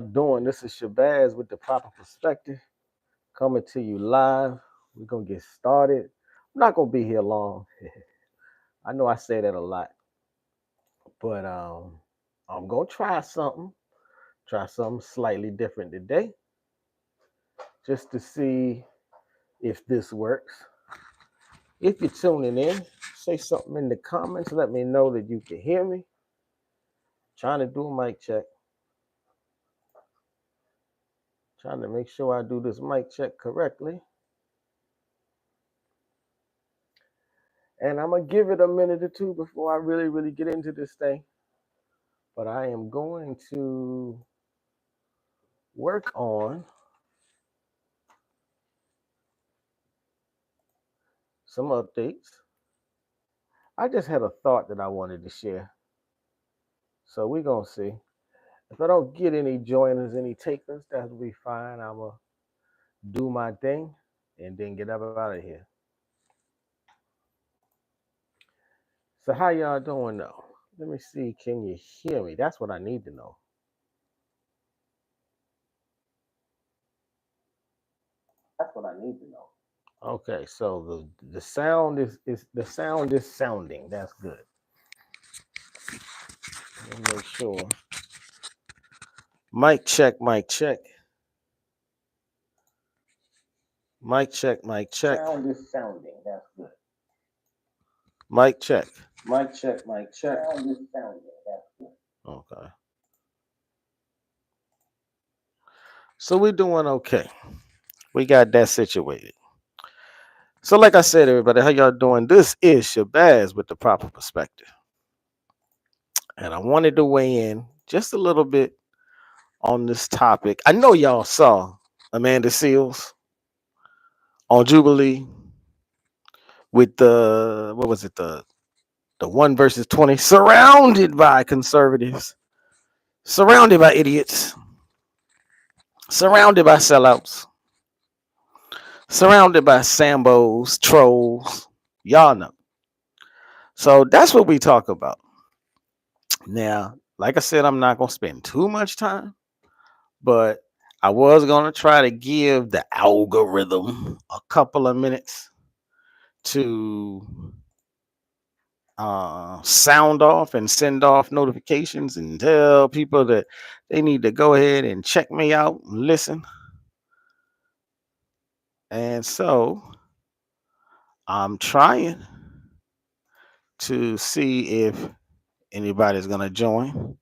Doing this is Shabazz with the proper perspective coming to you live. We're gonna get started. I'm not gonna be here long. I know I say that a lot, but I'm gonna try something slightly different today, just to see if this works. If you're tuning in, say something in the comments. Let me know that you can hear me. Trying to do a mic check. Trying to make sure I do this mic check correctly. And I'm gonna give it a minute or two before I really get into this thing. But I am going to work on some updates. I just had a thought that I wanted to share. So we're gonna see. If I don't get any joiners, any takers, that'll be fine. I'ma do my thing and then get up out of here. So how y'all doing though? Let me see. Can you hear me? That's what I need to know. That's what I need to know. Okay, so the sound is the sound is sounding. That's good. Let me make sure. Mic check, mic check. Mic check, mic check. Sound is sounding. That's good. Mic check. Mic check, mic check. Sound is sounding. That's good. Okay. So we're doing okay. We got that situated. So like I said, everybody, how y'all doing? This is Shabazz with the proper perspective. And I wanted to weigh in just a little bit on this topic. I know y'all saw Amanda Seals on Jubilee with the what was it, the 1 versus 20, surrounded by conservatives, surrounded by idiots, surrounded by sellouts, surrounded by Sambos, trolls. Y'all know. So that's what we talk about. Now, like I said, I'm not going to spend too much time, but I was going to try to give the algorithm a couple of minutes to sound off and send off notifications and tell people that they need to go ahead and check me out and listen. And so I'm trying to see if anybody's going to join.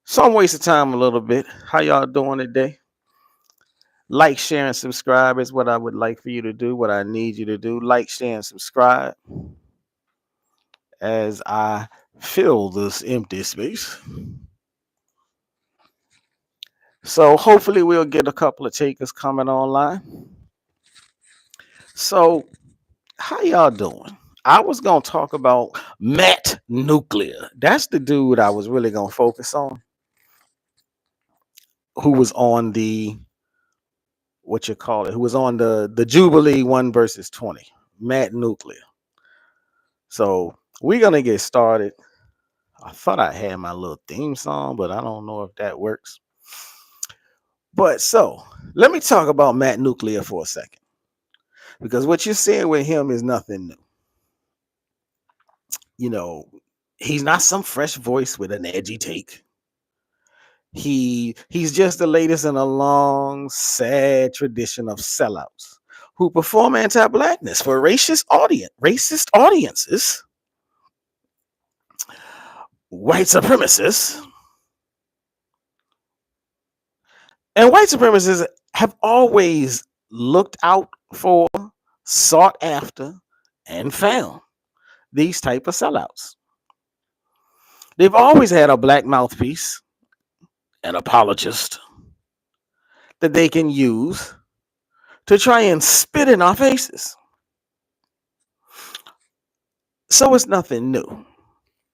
So I'm wasting time a little bit. How y'all doing today? Like, share, and subscribe is what I would like for you to do, what I need you to do. Like, share, and subscribe as I fill this empty space. So hopefully we'll get a couple of takers coming online. So how y'all doing? I was going to talk about Matt Nuclear. That's the dude I was really going to focus on, who was on the who was on the Jubilee 1 versus 20, Matt Nuclear. So we're gonna get started. I thought I had my little theme song, but I don't know if that works. But so let me talk about Matt Nuclear for a second, because what you're seeing with him is nothing new. You know, he's not some fresh voice with an edgy take. He's just the latest in a long, sad tradition of sellouts who perform anti-blackness for racist audiences, white supremacists, and white supremacists have always looked out for, sought after, and found these type of sellouts. They've always had a black mouthpiece, an apologist that they can use to try and spit in our faces. So it's nothing new.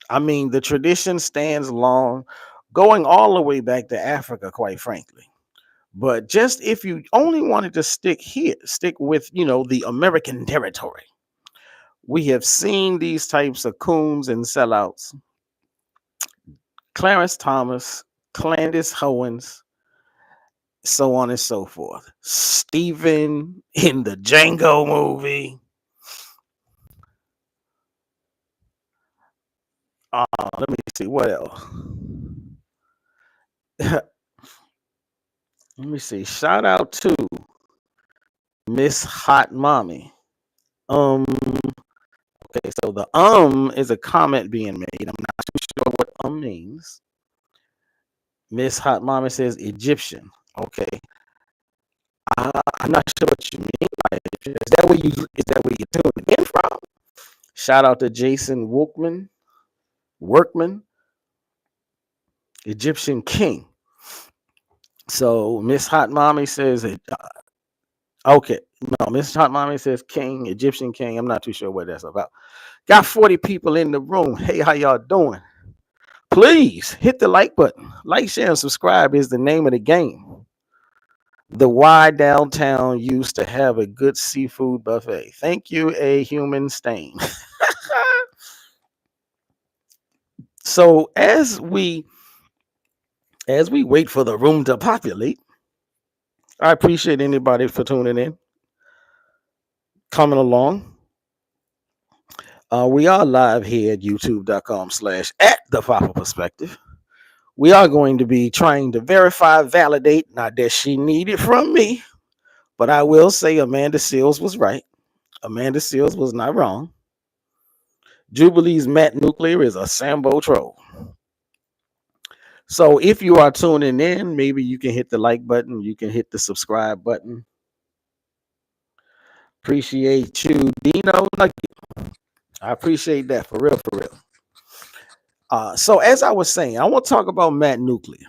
I mean, the tradition stands long, going all the way back to Africa, quite frankly. But just if you only wanted to stick with, the American territory, we have seen these types of coons and sellouts. Clarence Thomas Clandis Howens, so on and so forth. Steven in the Django movie. Let me see what else. Let me see. Shout out to Miss Hot Mommy. Okay, so the is a comment being made. I'm not too sure what means. Miss Hot Mommy says Egyptian. Okay. I'm not sure what you mean by Egyptian. Is that where you tuned in from? Shout out to Jason Workman, Egyptian King. So Miss Hot Mommy says okay. No, Miss Hot Mommy says King, Egyptian King. I'm not too sure what that's about. Got 40 people in the room. Hey, how y'all doing? Please hit the like button. Like, share, and subscribe is the name of the game. The Y downtown used to have a good seafood buffet. Thank you, a human stain. So as we wait for the room to populate, I appreciate anybody for tuning in, coming along. We are live here at youtube.com/at the Papa Perspective. We are going to be trying to verify, validate, not that she needed from me, but I will say Amanda Seals was right. Amanda Seals was not wrong. Jubilee's Matt Nuclear is a Sambo troll. So if you are tuning in, maybe you can hit the like button. You can hit the subscribe button. Appreciate you, Dino Nugget. I appreciate that for real, for real. So as I was saying, I want to talk about Matt Nuclear.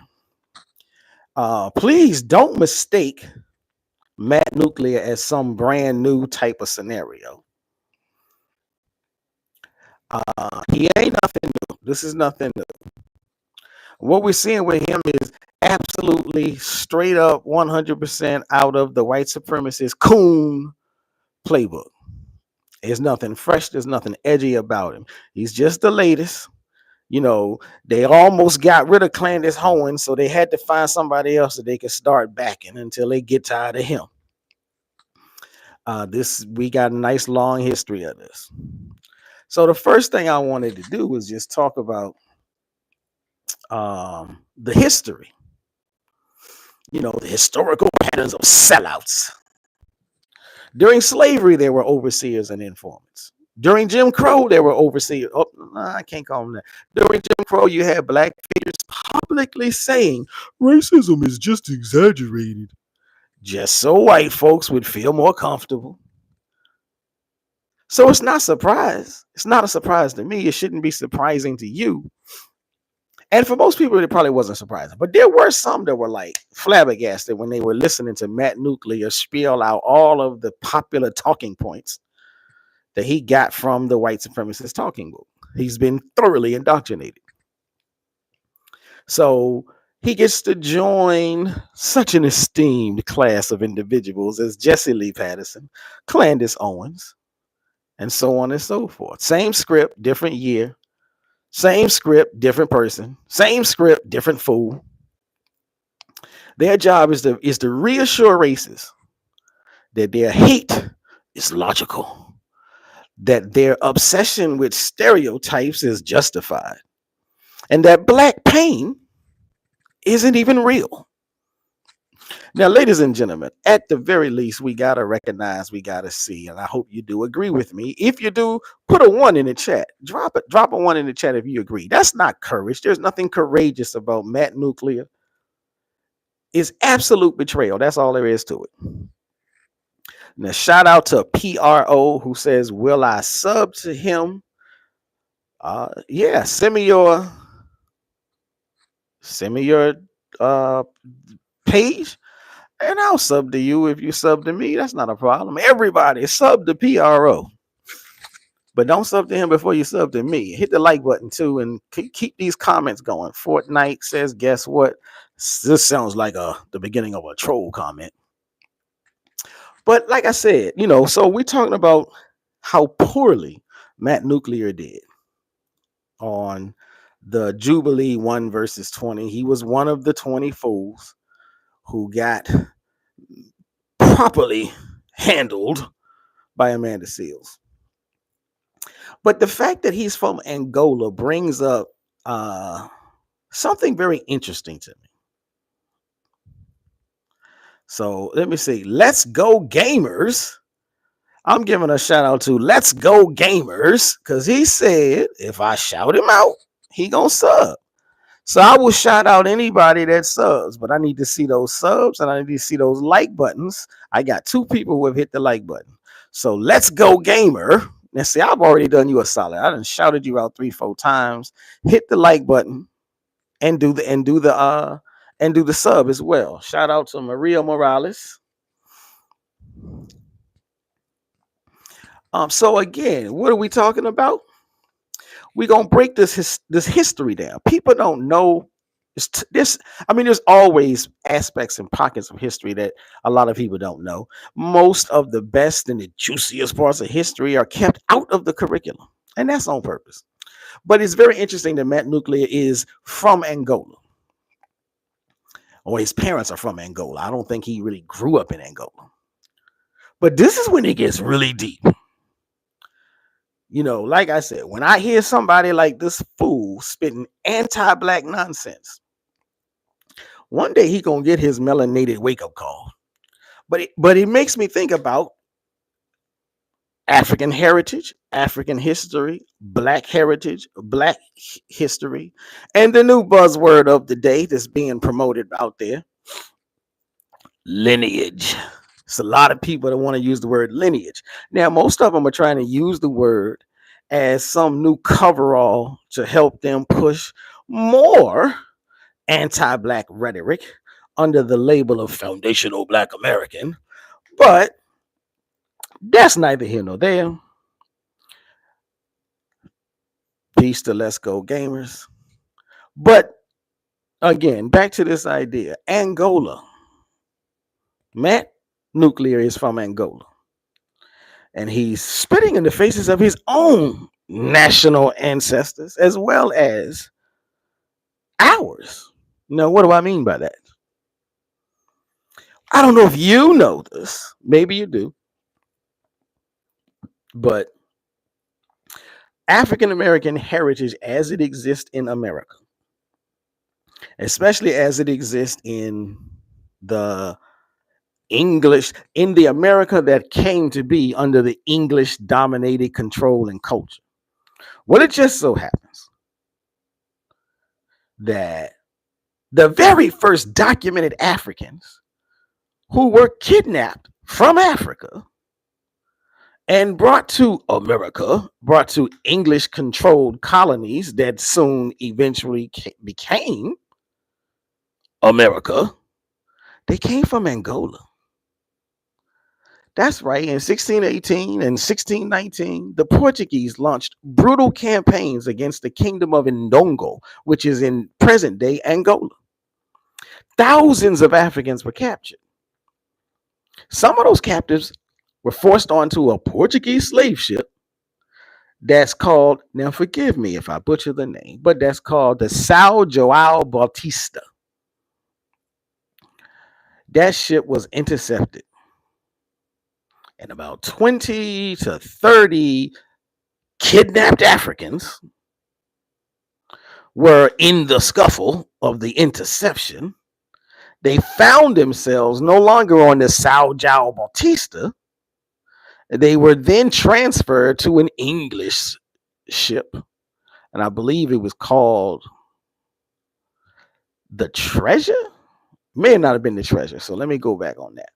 Please don't mistake Matt Nuclear as some brand new type of scenario. He ain't nothing new. This is nothing new. What we're seeing with him is absolutely straight up 100% out of the white supremacist coon playbook. There's nothing fresh. There's nothing edgy about him. He's just the latest. You know, they almost got rid of Clandis Howens, so they had to find somebody else that they could start backing until they get tired of him. We got a nice long history of this. So the first thing I wanted to do was just talk about the history. You know, the historical patterns of sellouts. During slavery, there were overseers and informants. During Jim Crow, there were overseers. Oh, I can't call them that. During Jim Crow, you had black figures publicly saying racism is just exaggerated, just so white folks would feel more comfortable. So it's not surprise. It's not a surprise to me. It shouldn't be surprising to you. And for most people, it probably wasn't surprising. But there were some that were like flabbergasted when they were listening to Matt Nuclear spiel out all of the popular talking points that he got from the white supremacist talking book. He's been thoroughly indoctrinated. So he gets to join such an esteemed class of individuals as Jesse Lee Patterson, Clandis Owens, and so on and so forth. Same script, different year. Same script, different person. Same script, different fool. Their job is to reassure races that their hate is logical, that their obsession with stereotypes is justified, and that black pain isn't even real. Now, ladies and gentlemen, at the very least, we got to recognize, we got to see, and I hope you do agree with me. If you do, put a 1 in the chat. Drop a 1 in the chat if you agree. That's not courage. There's nothing courageous about Matt Nuclear. It's absolute betrayal. That's all there is to it. Now, shout out to PRO who says, will I sub to him? Yeah, send me your page and I'll sub to you. If you sub to me, that's not a problem. Everybody sub to PRO, but don't sub to him before you sub to me. Hit the like button too and keep these comments going. Fortnite says, guess what? This sounds like the beginning of a troll comment. But like I said, so we're talking about how poorly Matt Nuclear did on the Jubilee 1 versus 20. He was one of the 20 fools who got properly handled by Amanda Seals. But the fact that he's from Angola brings up something very interesting to me. So let me see. Let's Go Gamers. I'm giving a shout out to Let's Go Gamers because he said if I shout him out, he gonna sub. So I will shout out anybody that subs, but I need to see those subs and I need to see those like buttons. I got 2 people who have hit the like button. So Let's Go Gamer. Now see, I've already done you a solid. I done shouted you out 3-4 times. Hit the like button and do the sub as well. Shout out to Maria Morales. So again, what are we talking about? We're gonna break this history down. People don't know this. I mean, there's always aspects and pockets of history that a lot of people don't know. Most of the best and the juiciest parts of history are kept out of the curriculum, and that's on purpose. But it's very interesting that Matt Nuclear is from Angola, or his parents are from Angola. I don't think he really grew up in Angola. But this is when it gets really deep. You know, like I said, when I hear somebody like this fool spitting anti-black nonsense, one day he gonna get his melanated wake-up call. But it makes me think about African heritage, African history, black heritage, black history, and the new buzzword of the day that's being promoted out there, lineage. It's a lot of people that want to use the word lineage. Now, most of them are trying to use the word as some new coverall to help them push more anti-black rhetoric under the label of foundational black American. But that's neither here nor there. Peace to Let's Go Gamers. But again, back to this idea. Angola. Matt Nuclear is from Angola. And he's spitting in the faces of his own national ancestors as well as ours. Now, what do I mean by that? I don't know if you know this. Maybe you do. But African American heritage as it exists in America, especially as it exists in the in the America that came to be under the English dominated control and culture. Well, it just so happens that the very first documented Africans who were kidnapped from Africa and brought to America, brought to English controlled colonies that soon eventually became America, they came from Angola. That's right. In 1618 and 1619, the Portuguese launched brutal campaigns against the kingdom of Ndongo, which is in present day Angola. Thousands of Africans were captured. Some of those captives were forced onto a Portuguese slave ship that's called, now forgive me if I butcher the name, but that's called the São João Bautista. That ship was intercepted, and about 20 to 30 kidnapped Africans were in the scuffle of the interception. They found themselves no longer on the São João Bautista. They were then transferred to an English ship, and I believe it was called the Treasure. May not have been the Treasure, so let me go back on that.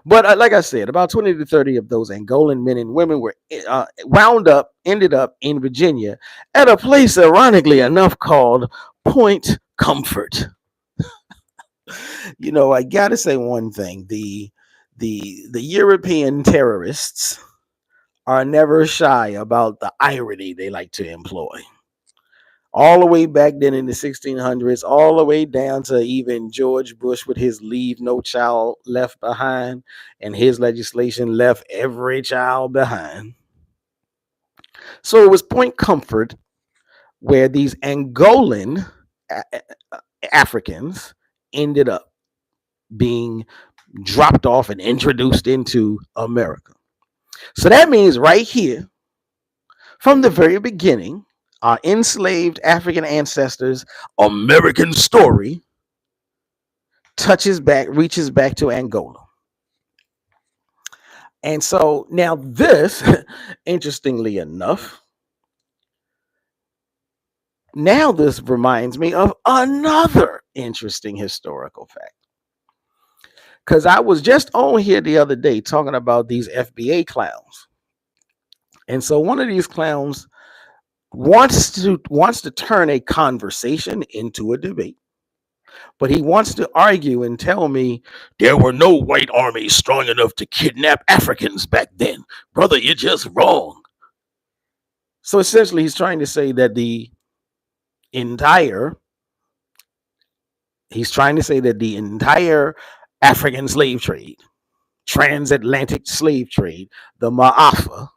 But like I said, about 20 to 30 of those Angolan men and women were ended up in Virginia at a place, ironically enough, called Point Comfort. You know, I gotta say one thing: the European terrorists are never shy about the irony they like to employ. All the way back then in the 1600s, all the way down to even George Bush with his Leave No Child Left Behind, and his legislation left every child behind. So it was Point Comfort where these Angolan Africans ended up being dropped off and introduced into America. So that means right here, from the very beginning, our enslaved African ancestors' American story reaches back to Angola. And so now this, interestingly enough, now this reminds me of another interesting historical fact. Because I was just on here the other day talking about these FBA clowns. And so one of these clowns wants to turn a conversation into a debate, but he wants to argue and tell me there were no white armies strong enough to kidnap Africans back then. Brother, you're just wrong. So essentially, he's trying to say that entire the entire African slave trade, transatlantic slave trade, the Ma'afa,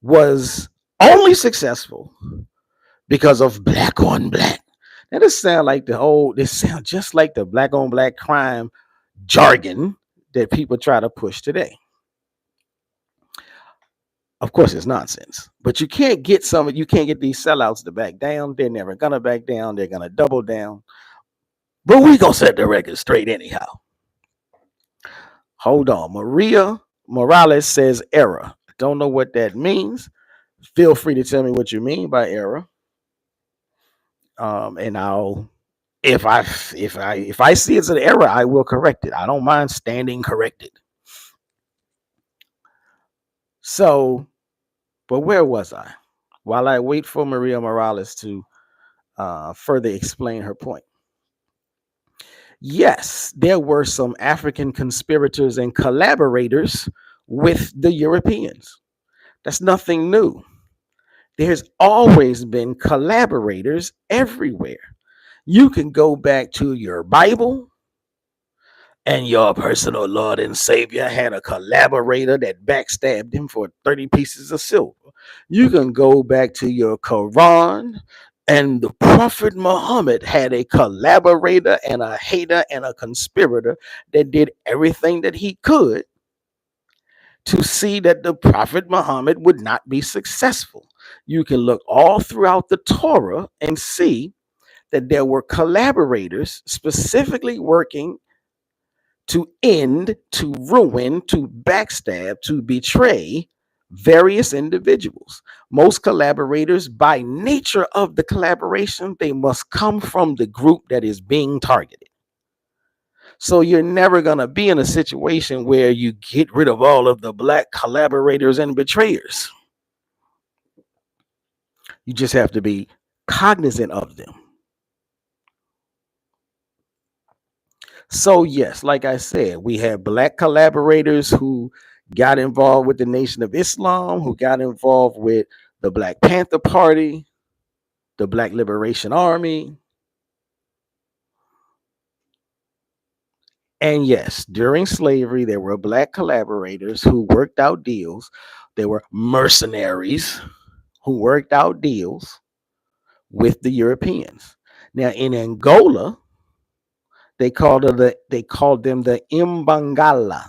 was only successful because of black on black. Now this sounds just like the black on black crime jargon that people try to push today. Of course, it's nonsense, but you can't get these sellouts to back down. They're never gonna back down. They're gonna double down. But we gonna set the record straight anyhow. Hold on, Maria Morales says error. Don't know what that means. Feel free to tell me what you mean by error. And I'll if I see it's an error, I will correct it. I don't mind standing corrected. So, but where was I? While I wait for Maria Morales to further explain her point. Yes, there were some African conspirators and collaborators with the Europeans. That's nothing new. There's always been collaborators everywhere. You can go back to your Bible, and your personal Lord and Savior had a collaborator that backstabbed him for 30 pieces of silver. You can go back to your Quran, and the Prophet Muhammad had a collaborator and a hater and a conspirator that did everything that he could to see that the Prophet Muhammad would not be successful. You can look all throughout the Torah and see that there were collaborators specifically working to end, to ruin, to backstab, to betray various individuals. Most collaborators, by nature of the collaboration, they must come from the group that is being targeted. So you're never going to be in a situation where you get rid of all of the black collaborators and betrayers. You just have to be cognizant of them. So, yes, like I said, we have black collaborators who got involved with the Nation of Islam, who got involved with the Black Panther Party, the Black Liberation Army. And yes, during slavery, there were black collaborators who worked out deals. There were mercenaries who worked out deals with the Europeans. Now, in Angola, they called them the Imbangala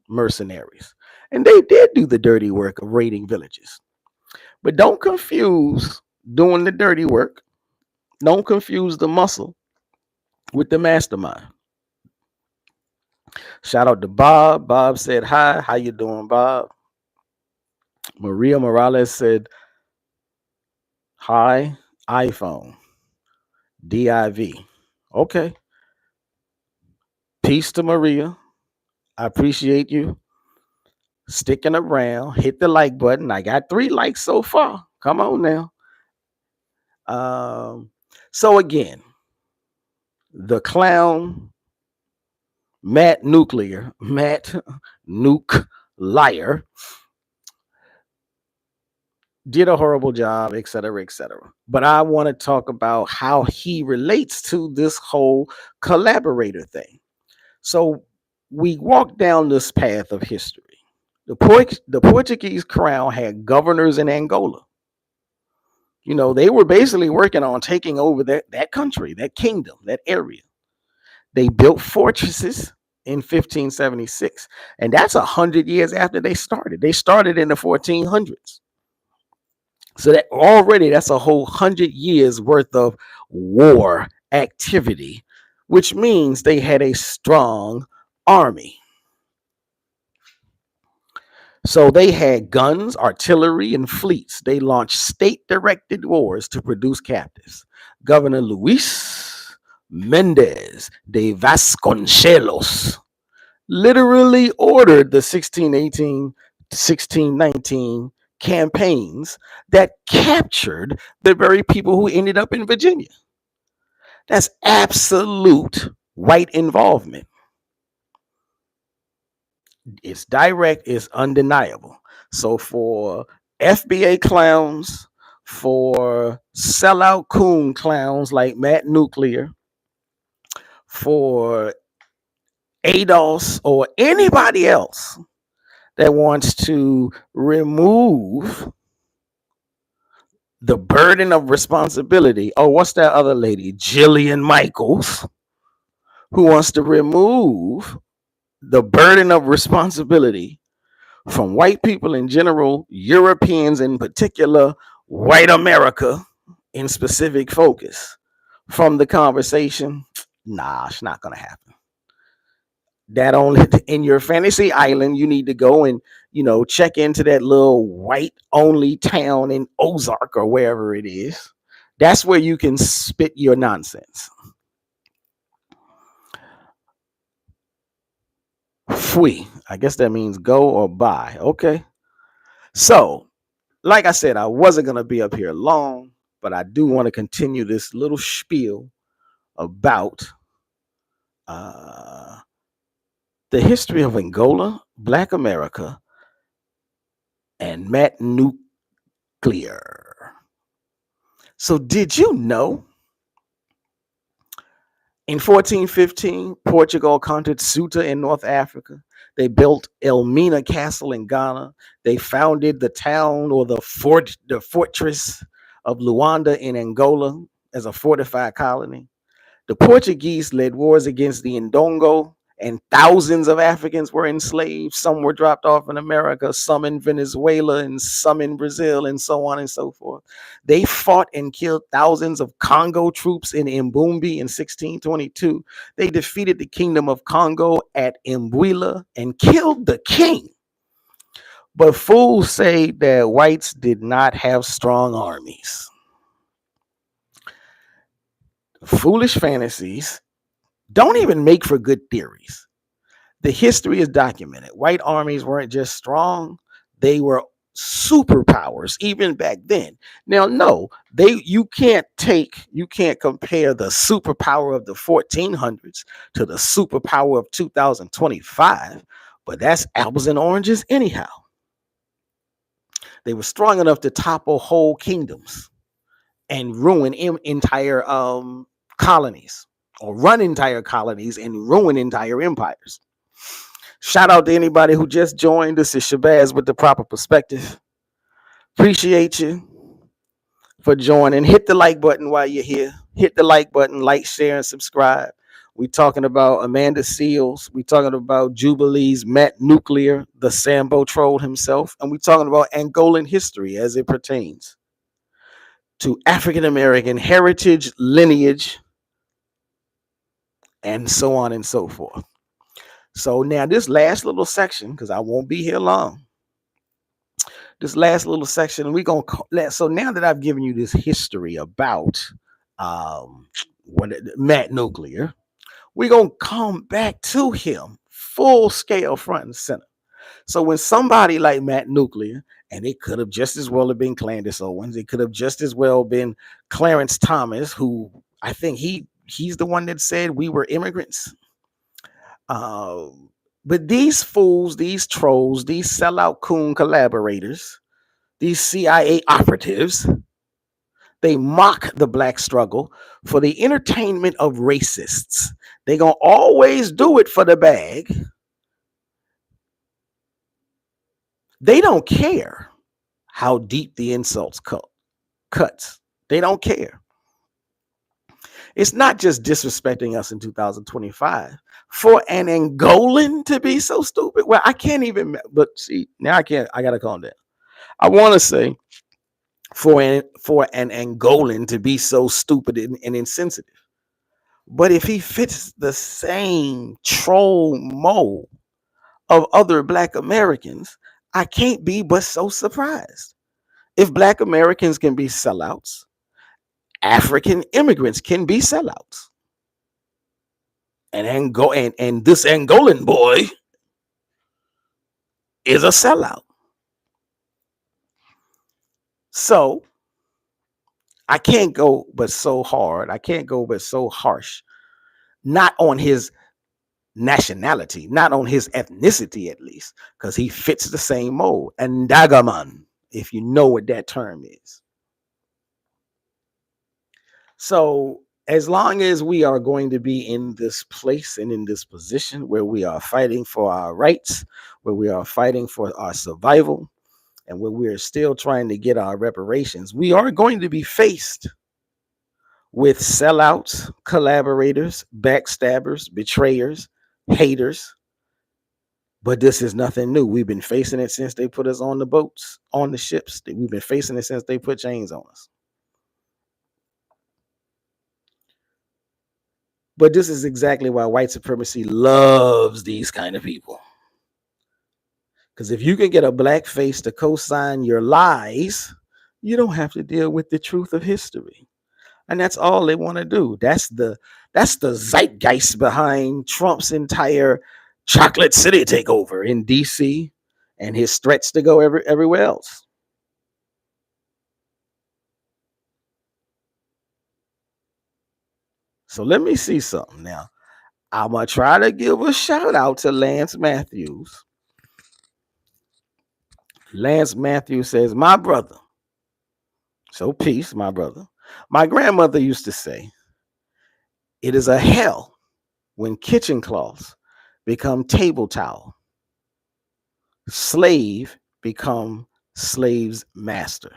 mercenaries. And they did do the dirty work of raiding villages. But don't confuse doing the dirty work. Don't confuse the muscle with the mastermind. Shout out to Bob. Bob said hi. How you doing, Bob? Maria Morales said hi. iPhone. DIV. Okay. Peace to Maria. I appreciate you sticking around. Hit the like button. I got 3 likes so far. Come on now. So again, the clown Matt Nuke Liar did a horrible job, et cetera, et cetera. But I want to talk about how he relates to this whole collaborator thing. So we walk down this path of history. The Portuguese crown had governors in Angola. They were basically working on taking over that country, that kingdom, that area. They built fortresses in 1576, and that's 100 years after they started. They started in the 1400s. So that's a whole 100 years worth of war activity, which means they had a strong army. So they had guns, artillery, and fleets. They launched state directed wars to produce captives. Governor Luis Mendez de Vasconcelos literally ordered the 1618 to 1619 campaigns that captured the very people who ended up in Virginia. That's absolute white involvement. It's direct, it's undeniable. So for FBA clowns, for sellout coon clowns like Matt Nuclear, for ADOS or anybody else that wants to remove the burden of responsibility. Oh, what's that other lady? Jillian Michaels, who wants to remove the burden of responsibility from white people in general, Europeans in particular, white America in specific focus from the conversation. Nah, it's not going to happen. That only in your fantasy island, you need to go and check into that little white only town in Ozark or wherever it is. That's where you can spit your nonsense. Fui. I guess that means go or buy. Okay. So, like I said, I wasn't going to be up here long, but I do want to continue this little spiel about uh, the history of Angola, Black America, and Matt Nuclear. So, did you know in 1415, Portugal conquered Ceuta in North Africa? They built Elmina Castle in Ghana. They founded the town or the fortress of Luanda in Angola as a fortified colony. The Portuguese led wars against the Ndongo, and thousands of Africans were enslaved. Some were dropped off in America, some in Venezuela, and some in Brazil, and so on and so forth. They fought and killed thousands of Congo troops in Mbumbi in 1622. They defeated the Kingdom of Congo at Mbwila and killed the king. But fools say that whites did not have strong armies. Foolish fantasies don't even make for good theories. The history is documented. White armies weren't just strong, they were superpowers even back then. Now, no, you can't compare the superpower of the 1400s to the superpower of 2025, but that's apples and oranges anyhow. They were strong enough to topple whole kingdoms and ruin entire colonies, or run entire colonies and ruin entire empires. Shout out to anybody who just joined. This is Shabazz with the proper perspective. Appreciate you for joining. Hit the like button while you're here. Hit the like button, like, share, and subscribe. We talking about Amanda Seals. We talking about Jubilee's Matt Nuclear, the Sambo troll himself, and we talking about Angolan history as it pertains to African American heritage, lineage, and so on and so forth. So now this last little section, because I won't be here long. This last little section, we gonna so now that I've given you this history about Matt Nuclear, we're gonna come back to him full scale, front and center. So when somebody like Matt Nuclear, and it could have just as well have been Candace Owens, it could have just as well been Clarence Thomas, who I think he's the one that said we were immigrants. But these fools, these trolls, these sellout coon collaborators, these CIA operatives, they mock the black struggle for the entertainment of racists. They're going to always do it for the bag. They don't care how deep the insults cut. cuts. They don't care. It's not just disrespecting us in 2025 for an Angolan to be so stupid. Well, I can't even, but see, now I can't, I got to calm down. I want to say for an Angolan to be so stupid and insensitive. But if he fits the same troll mold of other Black Americans, I can't be but so surprised. If Black Americans can be sellouts, African immigrants can be sellouts. And this Angolan boy is a sellout. So I can't go but so hard. I can't go but so harsh. Not on his nationality, not on his ethnicity at least, because he fits the same mold. And Dagaman, if you know what that term is. So as long as we are going to be in this place and in this position where we are fighting for our rights, where we are fighting for our survival, and where we are still trying to get our reparations, we are going to be faced with sellouts, collaborators, backstabbers, betrayers, haters. But this is nothing new. We've been facing it since they put us on the boats, on the ships. We've been facing it since they put chains on us. But this is exactly why white supremacy loves these kind of people. Because if you can get a black face to co-sign your lies, you don't have to deal with the truth of history. And that's all they want to do. That's the zeitgeist behind Trump's entire chocolate city takeover in DC and his threats to go everywhere else. So let me see something now. I'm gonna try to give a shout out to Lance Matthews. Lance Matthews says, "My brother." So peace, my brother. My grandmother used to say, "It is a hell when kitchen cloths become table towel. Slave become slave's master."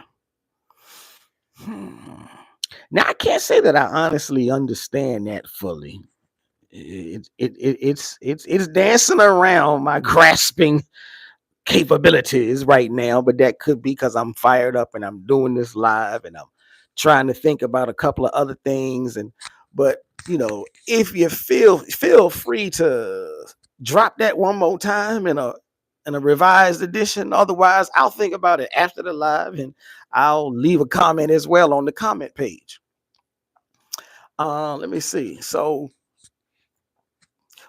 Now I can't say that I honestly understand that fully. It's dancing around my grasping capabilities right now, but that could be because I'm fired up and I'm doing this live and I'm trying to think about a couple of other things. But if you feel free to drop that one more time in a revised edition. Otherwise, I'll think about it after the live and I'll leave a comment as well on the comment page. Let me see. So,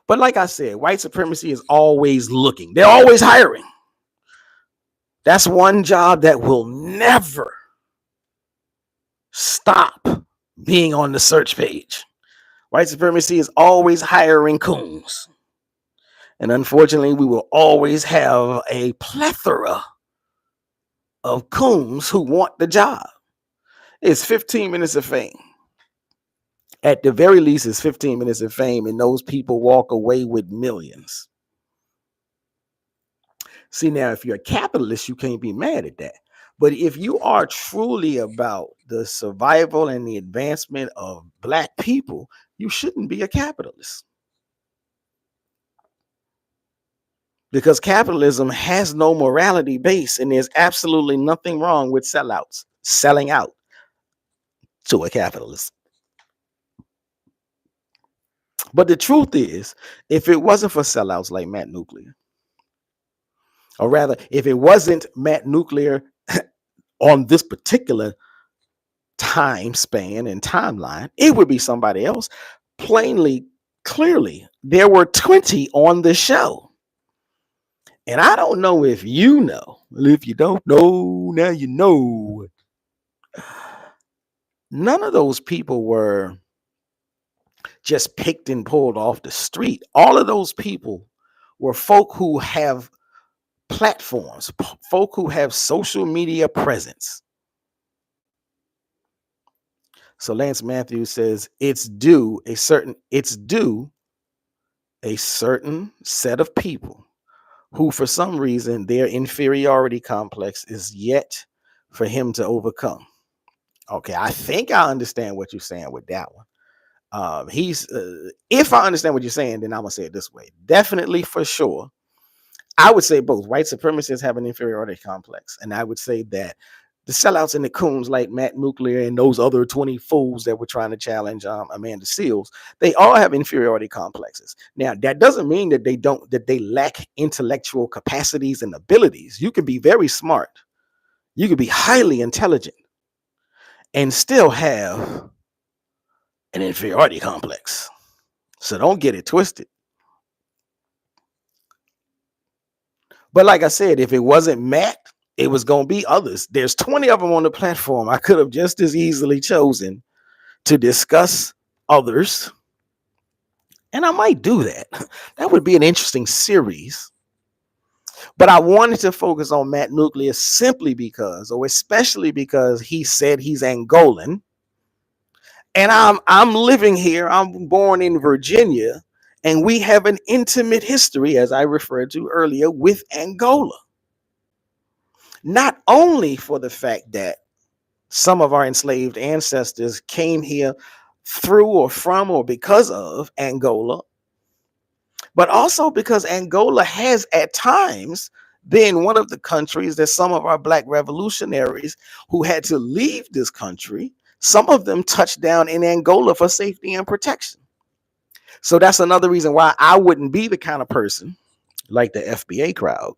but like I said, white supremacy is always looking. They're always hiring. That's one job that will never stop being on the search page. White supremacy is always hiring coons. And unfortunately, we will always have a plethora of coons who want the job. It's 15 minutes of fame. At the very least, it's 15 minutes of fame, and those people walk away with millions. See, now, if you're a capitalist, you can't be mad at that. But if you are truly about the survival and the advancement of Black people, you shouldn't be a capitalist. Because capitalism has no morality base, and there's absolutely nothing wrong with sellouts, selling out to a capitalist. But the truth is, if it wasn't for sellouts like Matt Nuclear, or rather, if it wasn't Matt Nuclear on this particular time span and timeline, it would be somebody else. Plainly, clearly, there were 20 on the show. And I don't know if you know. If you don't know, now you know. None of those people were just picked and pulled off the street. All of those people were folk who have platforms, folk who have social media presence. So Lance Matthews says it's due a certain set of people who, for some reason, their inferiority complex is yet for him to overcome. Okay, I think I understand what you're saying with that one. He's if I understand what you're saying, then I'm gonna say it this way. Definitely for sure. I would say both. White supremacists have an inferiority complex, and I would say that the sellouts and the coons like Matt Nuclear and those other 20 fools that were trying to challenge Amanda Seals, they all have inferiority complexes. Now, that doesn't mean that they lack intellectual capacities and abilities. You can be very smart, you could be highly intelligent, and still have an inferiority complex. So don't get it twisted. But like I said, if it wasn't Matt, it was going to be others. There's 20 of them on the platform. I could have just as easily chosen to discuss others, and I might do that. That would be an interesting series. But I wanted to focus on Matt Nuclear simply because, or especially because he said he's Angolan, and I'm living here. I'm born in Virginia, and we have an intimate history, as I referred to earlier, with Angola. Not only for the fact that some of our enslaved ancestors came here through or from or because of Angola, but also because Angola has at times been one of the countries that some of our black revolutionaries who had to leave this country, some of them touched down in Angola for safety and protection. So that's another reason why I wouldn't be the kind of person like the FBA crowd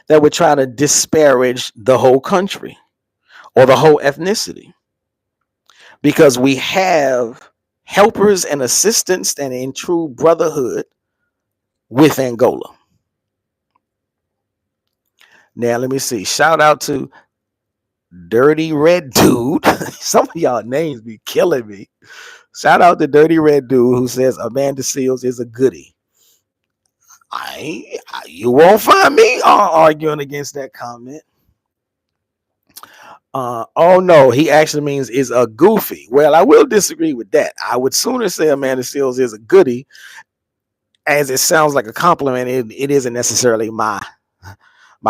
that would try to disparage the whole country or the whole ethnicity, because we have helpers and assistants and in true brotherhood with Angola. Now, let me see. Shout out to Dirty Red Dude. Some of y'all names be killing me. Shout out to Dirty Red Dude who says Amanda Seals is a goodie. You won't find me arguing against that comment. Oh no, he actually means is a goofy. Well, I will disagree with that. I would sooner say Amanda Seals is a goodie, as it sounds like a compliment. It isn't necessarily my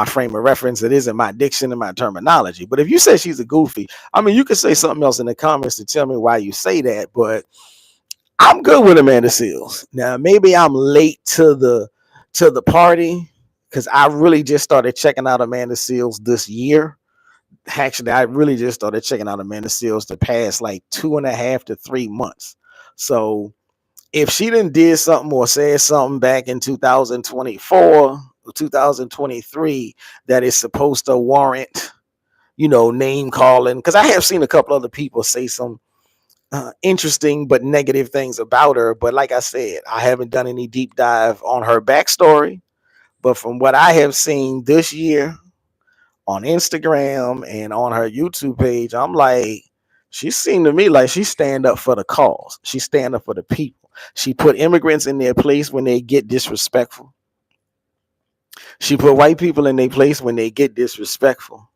frame of reference. It isn't my diction and my terminology. But if you say she's a goofy, I mean, you could say something else in the comments to tell me why you say that. But I'm good with Amanda Seals. Now, maybe I'm late to the party because I really just started checking out Amanda Seals this year. Actually, I really just started checking out Amanda Seals the past like 2.5 to 3 months. So if she didn't did something or said something back in 2024 or 2023 that is supposed to warrant, name calling, because I have seen a couple other people say some interesting but negative things about her. But like I said, I haven't done any deep dive on her backstory. But from what I have seen this year on Instagram and on her YouTube page, I'm like, she seemed to me like she stand up for the cause. She stand up for the people. She put immigrants in their place when they get disrespectful. She put white people in their place when they get disrespectful.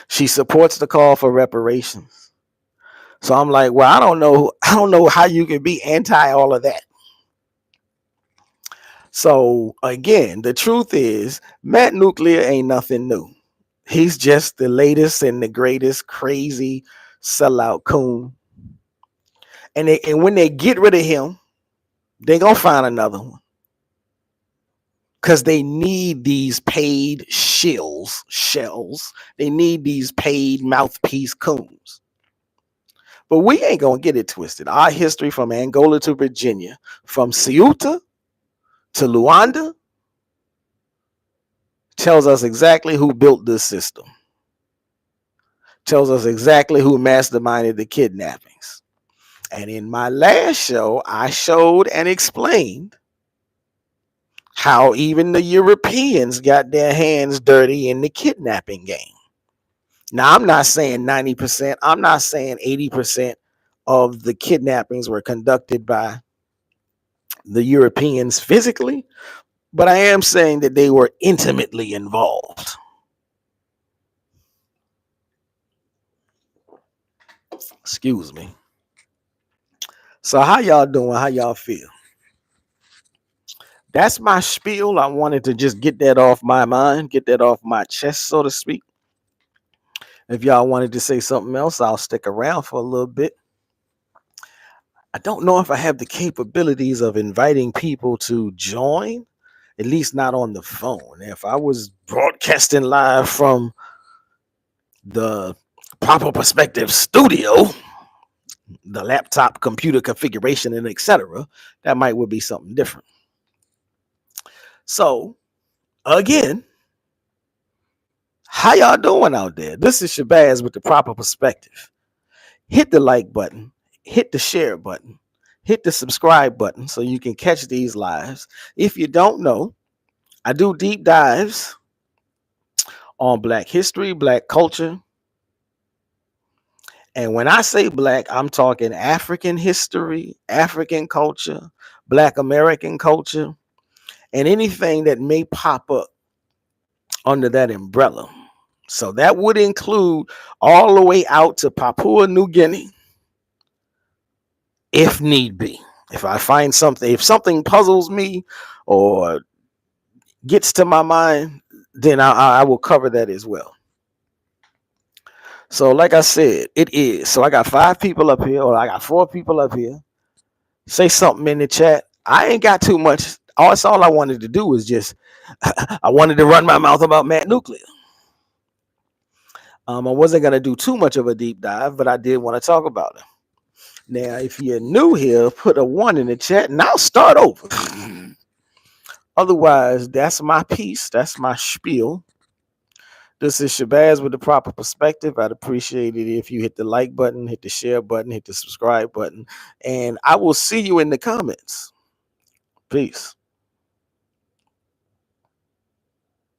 She supports the call for reparations. So I'm like, well, I don't know how you can be anti all of that. So again, the truth is Matt Nuclear ain't nothing new. He's just the latest and the greatest crazy sellout coon. And when they get rid of him, they're gonna find another one. Because they need these paid shells. They need these paid mouthpiece coons. But we ain't gonna get it twisted. Our history from Angola to Virginia, from Ceuta to Luanda, tells us exactly who built this system. Tells us exactly who masterminded the kidnappings. And in my last show, I showed and explained how even the Europeans got their hands dirty in the kidnapping game. Now, I'm not saying 90%, I'm not saying 80% of the kidnappings were conducted by the Europeans physically, but I am saying that they were intimately involved. Excuse me. So, how y'all doing? How y'all feel? That's my spiel. I wanted to just get that off my mind, get that off my chest, so to speak. If y'all wanted to say something else, I'll stick around for a little bit. I don't know if I have the capabilities of inviting people to join, at least not on the phone. If I was broadcasting live from the Proper Perspective studio, the laptop computer configuration and etc., that might would be something different. So again, how y'all doing out there? This is Shabazz with the Proper Perspective. Hit the like button, hit the share button, hit the subscribe button so you can catch these lives. If you don't know, I do deep dives on Black history, Black culture. And when I say Black, I'm talking African history, African culture, Black American culture, and anything that may pop up under that umbrella. So that would include all the way out to Papua New Guinea, if need be. If I find something, if something puzzles me or gets to my mind, then I will cover that as well. So, like I said, it is. So I got 5 people up here, or I got 4 people up here. Say something in the chat. I ain't got too much. That's all I wanted to do was just, I wanted to run my mouth about Matt Nuclear. I wasn't gonna do too much of a deep dive, but I did want to talk about it. Now, if you're new here, put a 1 in the chat, and I'll start over. Otherwise, that's my piece. That's my spiel. This is Shabazz with the Proper Perspective. I'd appreciate it if you hit the like button, hit the share button, hit the subscribe button, and I will see you in the comments. Peace.